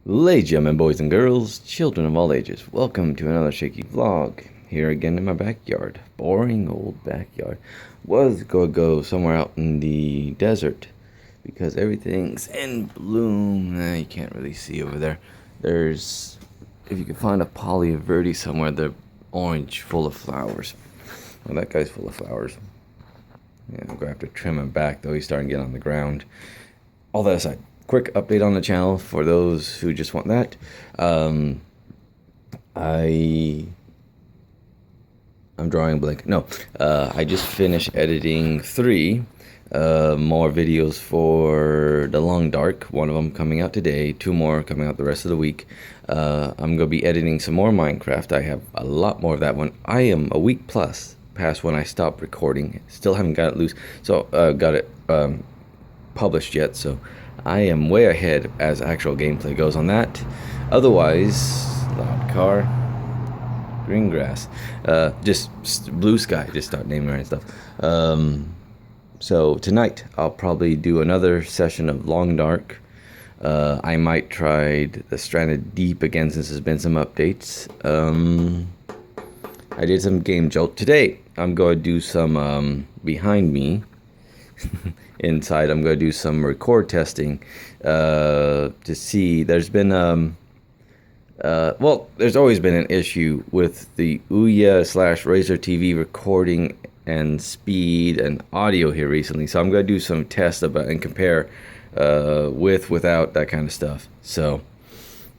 Ladies and gentlemen, boys and girls, children of all ages, welcome to another Shaky vlog. Here again in my backyard. Boring old backyard. Was gonna go somewhere out in the desert because everything's in bloom. You can't really see over there. There's, if you can find a poly verde somewhere, they're orange, full of flowers. Well, that guy's full of flowers. Yeah, I'm gonna have to trim him back though. He's starting to get on the ground. All that aside, quick update on the channel for those who just want that. I'm drawing a blank. No, I just finished editing 3 more videos for The Long Dark. One of them coming out today, 2 more coming out the rest of the week. I'm gonna be editing some more Minecraft. I have a lot more of that one. I am a week plus past when I stopped recording. Still haven't got it loose, so got it published yet, so I am way ahead as actual gameplay goes on that. Otherwise, loud car, green grass, just blue sky, just start naming right stuff. So tonight I'll probably do another session of Long Dark. I might try the Stranded Deep again since there's been some updates. I did some game jolt today. I'm going to do some behind me inside. I'm going to do some record testing to see. There's been well, there's always been an issue with the Ouya/Razer TV recording and speed and audio here recently, so I'm going to do some tests about and compare without that kind of stuff. So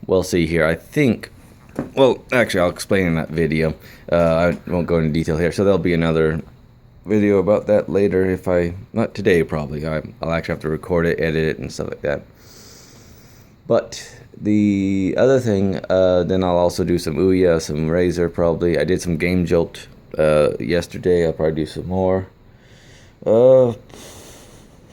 we'll see here. I think, well, actually I'll explain in that video. I won't go into detail here, so there'll be another video about that later. If not today, probably I'll actually have to record it, edit it, and stuff like that. But the other thing, then I'll also do some Ouya, some Razer probably. I did some Game Jolt yesterday. I'll probably do some more.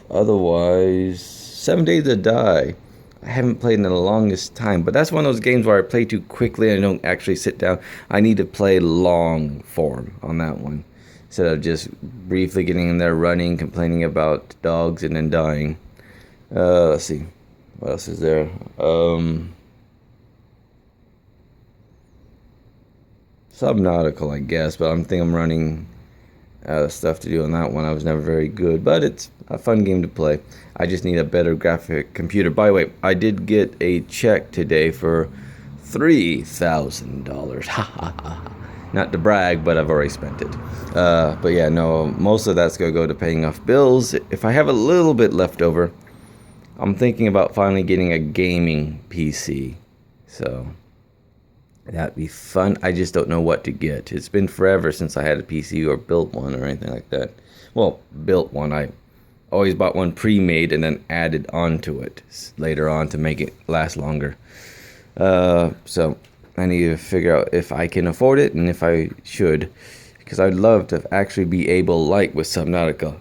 Otherwise, 7 Days to Die. I haven't played in the longest time, but that's one of those games where I play too quickly and I don't actually sit down. I need to play long form on that one, instead of just briefly getting in there, running, complaining about dogs, and then dying. Let's see. What else is there? Subnautical, I guess, but I'm running out of stuff to do on that one. I was never very good, but it's a fun game to play. I just need a better graphic computer. By the way, I did get a check today for $3,000. Ha ha ha. Not to brag, but I've already spent it. But yeah, no, most of that's going to go to paying off bills. If I have a little bit left over, I'm thinking about finally getting a gaming PC. So that'd be fun. I just don't know what to get. It's been forever since I had a PC or built one or anything like that. Well, built one. I always bought one pre-made and then added onto it later on to make it last longer. So I need to figure out if I can afford it and if I should, because I'd love to actually be able, like with Subnautica,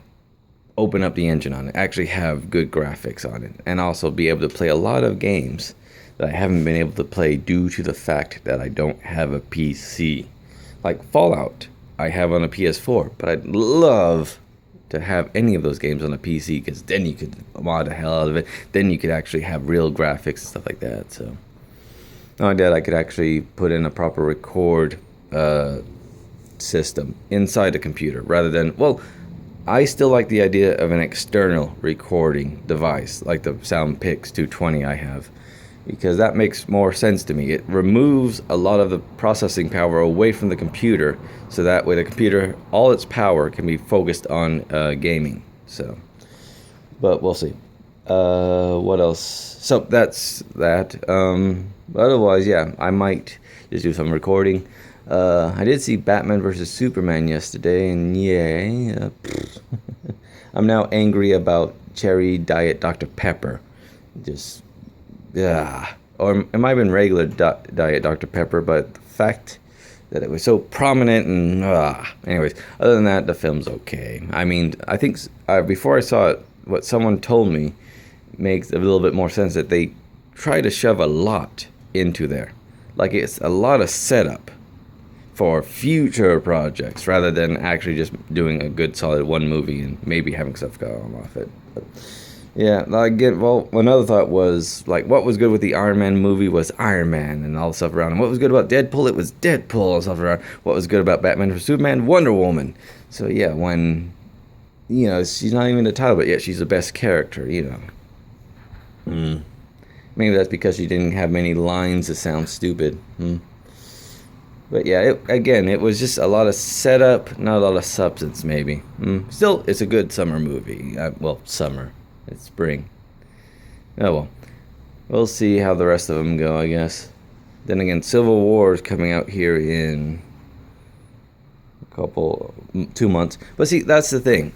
open up the engine on it, actually have good graphics on it, and also be able to play a lot of games that I haven't been able to play due to the fact that I don't have a PC. Like Fallout, I have on a PS4, but I'd love to have any of those games on a PC, because then you could mod the hell out of it. Then you could actually have real graphics and stuff like that. So not only that, I could actually put in a proper record system inside the computer rather than, well, I still like the idea of an external recording device like the SoundPix 220 I have, because that makes more sense to me. It removes a lot of the processing power away from the computer, so that way the computer, all its power can be focused on gaming. So, but we'll see. What else? So that's that. Otherwise, yeah, I might just do some recording. I did see Batman vs. Superman yesterday, and yay, I'm now angry about Cherry Diet Dr. Pepper. Just, yeah. Or it might have been regular Diet Dr. Pepper, but the fact that it was so prominent and, anyways, other than that, the film's okay. I mean, I think before I saw it, what someone told me makes a little bit more sense, that they try to shove a lot into there. Like, it's a lot of setup for future projects rather than actually just doing a good solid one movie and maybe having stuff go on off it. But Yeah, like again, well, another thought was like, what was good with the Iron Man movie was Iron Man and all the stuff around him. What was good about Deadpool? It was Deadpool and stuff around. What was good about Batman for Superman? Wonder Woman. So yeah, when she's not even the title, but yet she's the best character. Maybe that's because she didn't have many lines that sound stupid. But yeah, it was just a lot of setup, not a lot of substance, maybe. Still, it's a good summer movie. Well, summer. It's spring. Oh well. We'll see how the rest of them go, I guess. Then again, Civil War is coming out here in a 2 months. But see, that's the thing.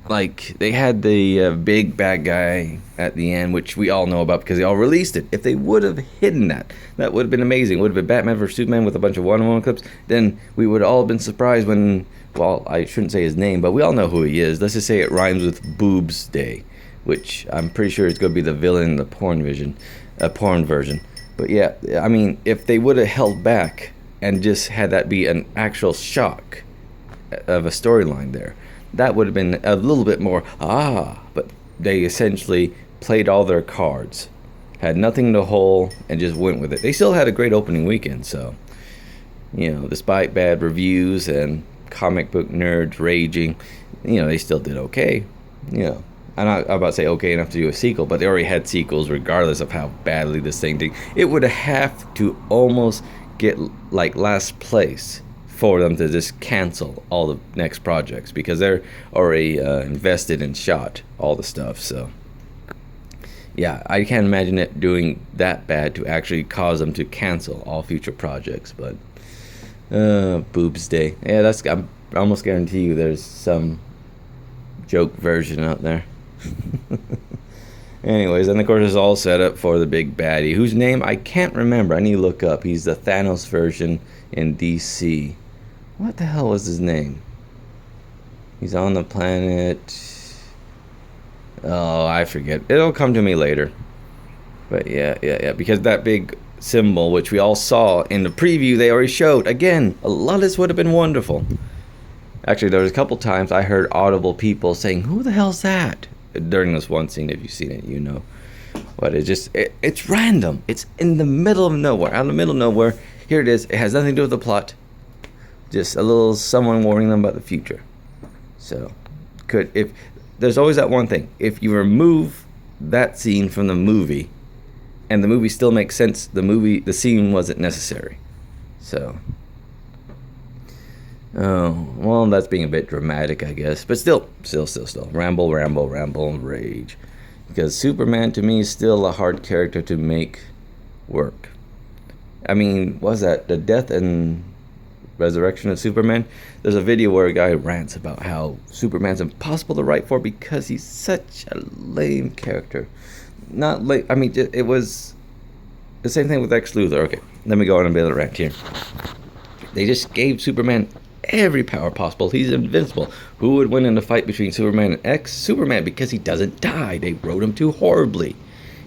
Like, they had the big bad guy at the end, which we all know about because they all released it. If they would have hidden that, that would have been amazing. It would have been Batman vs. Superman with a bunch of Wonder Woman clips. Then we would all have been surprised when, well, I shouldn't say his name, but we all know who he is. Let's just say it rhymes with boobsday, which I'm pretty sure is going to be the villain in the porn version. But yeah, I mean, if they would have held back and just had that be an actual shock of a storyline there, that would have been a little bit more, but they essentially played all their cards, had nothing to hold, and just went with it. They still had a great opening weekend, so, despite bad reviews and comic book nerds raging, they still did okay. I'm not about to say okay enough to do a sequel, but they already had sequels regardless of how badly this thing did. It would have to almost get like last place for them to just cancel all the next projects because they're already invested and shot all the stuff. So yeah, I can't imagine it doing that bad to actually cause them to cancel all future projects. But boobs day, yeah, I'm almost guarantee you there's some joke version out there. Anyways, and of course it's all set up for the big baddie, whose name I can't remember. I need to look up. He's the Thanos version in DC. What the hell was his name? He's on the planet. Oh, I forget. It'll come to me later. But yeah. Because that big symbol, which we all saw in the preview, they already showed. Again, a lot of this would have been wonderful. Actually, there was a couple times I heard audible people saying, "Who the hell's that?" During this one scene. If you've seen it, you know. But it's random. It's in the middle of nowhere. Out in the middle of nowhere. Here it is. It has nothing to do with the plot. Just a little someone warning them about the future. So, if there's always that one thing. If you remove that scene from the movie, and the movie still makes sense, the scene wasn't necessary. So, oh, well, that's being a bit dramatic, I guess. But still. Ramble, rage. Because Superman, to me, is still a hard character to make work. I mean, was that the death and resurrection of Superman? There's a video where a guy rants about how Superman's impossible to write for because he's such a lame character. Not lame. I mean, it was the same thing with Lex Luthor. Okay, let me go on a bit of a rant here. They just gave Superman every power possible. He's invincible. Who would win in a fight between Superman and X? Superman, because he doesn't die. They wrote him too horribly.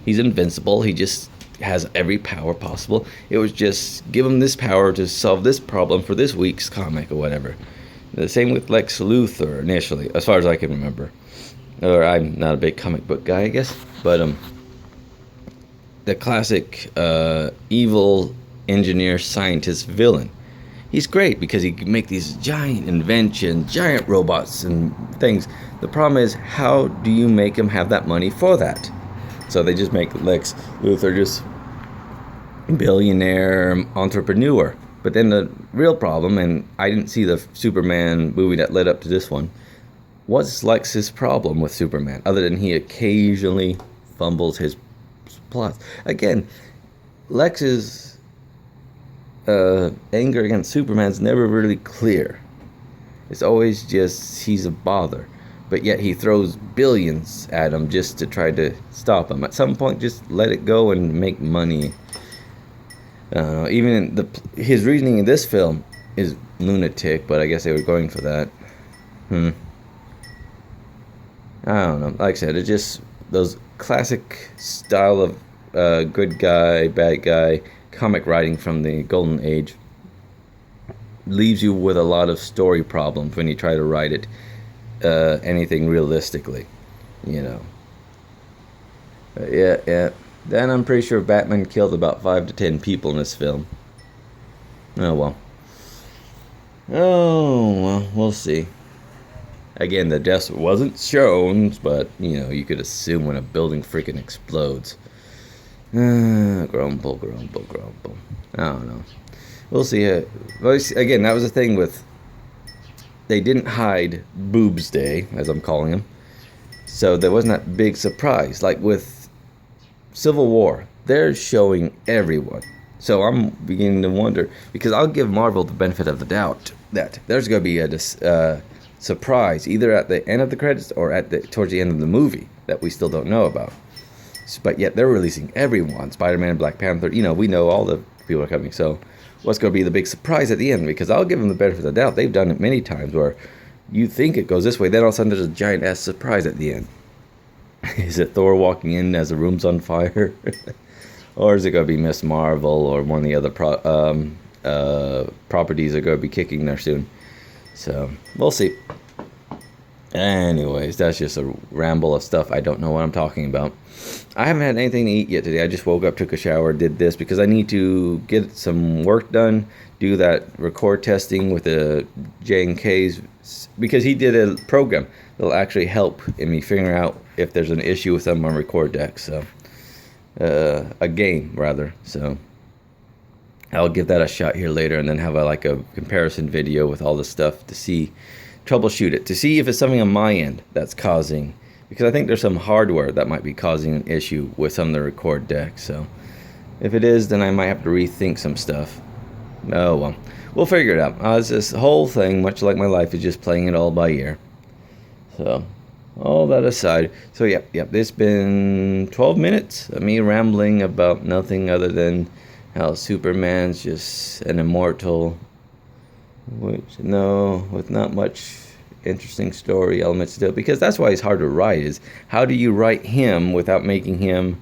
He's invincible. He just has every power possible. It was just give him this power to solve this problem for this week's comic or whatever. The same with Lex Luthor initially, as far as I can remember. Or I'm not a big comic book guy, I guess. But the classic evil engineer scientist villain. He's great because he can make these giant inventions, giant robots and things. The problem is, how do you make him have that money for that? So they just make Lex Luthor just billionaire entrepreneur. But then the real problem, and I didn't see the Superman movie that led up to this one, what's Lex's problem with Superman, other than he occasionally fumbles his plots? Again, Lex's anger against Superman's never really clear. It's always just he's a bother, but yet he throws billions at him just to try to stop him. At some point, just let it go and make money. Even his reasoning in this film is lunatic, but I guess they were going for that. I don't know. Like I said, it's just those classic style of good guy, bad guy comic writing from the golden age leaves you with a lot of story problems when you try to write it anything realistically, Yeah. Then I'm pretty sure Batman killed about 5 to 10 people in this film. Oh well. Oh well, we'll see. Again, the death wasn't shown, but you could assume when a building freaking explodes. Grumble. I don't know. We'll see. Again, that was the thing with. They didn't hide boobsday, as I'm calling him. So there wasn't that big surprise. Like with Civil War, they're showing everyone. So I'm beginning to wonder, because I'll give Marvel the benefit of the doubt that there's going to be a surprise either at the end of the credits or towards the end of the movie that we still don't know about. But yet they're releasing everyone. Spider-Man, Black Panther, we know all the people are coming. So what's going to be the big surprise at the end? Because I'll give them the benefit of the doubt. They've done it many times where you think it goes this way, then all of a sudden there's a giant ass surprise at the end. Is it Thor walking in as the room's on fire? Or is it going to be Miss Marvel or one of the other properties are going to be kicking there soon? So we'll see. Anyways, that's just a ramble of stuff. I don't know what I'm talking about. I haven't had anything to eat yet today. I just woke up, took a shower, did this because I need to get some work done, do that record testing with the J&K's, because he did a program that'll actually help in me figuring out if there's an issue with some on record deck. So, a game rather. So, I'll give that a shot here later and then have a comparison video with all the stuff to troubleshoot it, to see if it's something on my end that's causing, because I think there's some hardware that might be causing an issue with some of the record decks. So if it is, then I might have to rethink some stuff. Oh well, we'll figure it out. This whole thing, much like my life, is just playing it all by ear. So all that aside, so yep, it's been 12 minutes of me rambling about nothing other than how Superman's just an immortal, with not much interesting story elements to it, because that's why he's hard to write. Is how do you write him without making him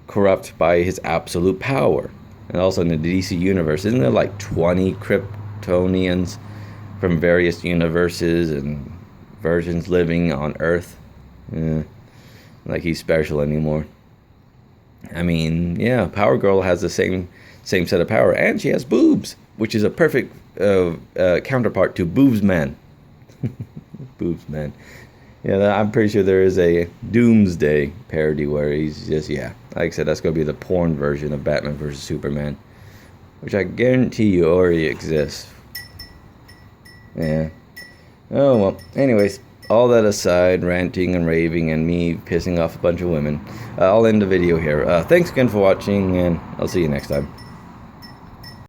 corrupt by his absolute power? And also in the DC universe, isn't there like 20 Kryptonians from various universes and versions living on Earth? Like he's special anymore. I mean, yeah, Power Girl has the same set of power, and she has boobs, which is a perfect counterpart to Boobs Man. Boobs Man. Yeah, I'm pretty sure there is a Doomsday parody where he's just, like I said, that's going to be the porn version of Batman versus Superman, which I guarantee you already exists. Yeah. Oh, well, anyways, all that aside, ranting and raving and me pissing off a bunch of women, I'll end the video here. Thanks again for watching, and I'll see you next time.